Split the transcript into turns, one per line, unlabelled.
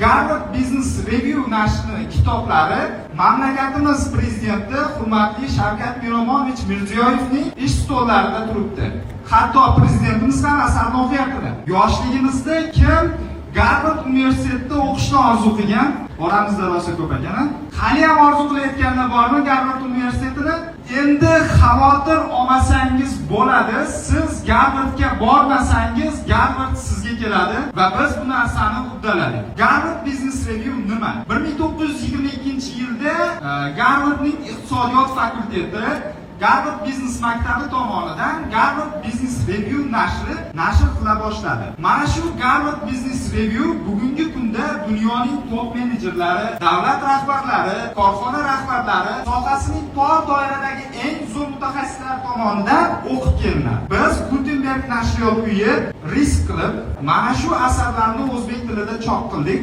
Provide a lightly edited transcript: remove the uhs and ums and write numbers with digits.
Harvard Business Review nashri kitoblari mamlakatimiz prezidenti hurmatli Shavkat Miromonovich Mirziyoyevning ish stollarida turibdi. Hatto prezidentimiz ham asarni o'qiyaptilar. Yoshligimizda kim Harvard universitetida o'qishni orzu qilgan? Oramizda rosa ko'p ekan. Hali ham orzu qilayotganlar bormi Harvard universitetida? Endi xavotir olmasangiz bo'ladi. Siz Harvardga bormasangiz, Harvard sizga keladi va biz bu narsani uddaladik. Harvard Business Review nima? 1922-yilda Harvardning iqtisodiyot fakulteti Harvard Business maktabi tomonidan Harvard Business Review nashr qila boshladi. Mana shu Harvard Business Review bugungi kunda dunyoning top menejerlari, davlat rahbarlari, korxona rahbarlari, sohasining tor doiradagi eng zo'r mutaxassislar tomonidan o'qib kelinadi. Biz Gutenberg nashriyot uyi risk qilib mana shu asarlarni o'zbek tilida chop qildik.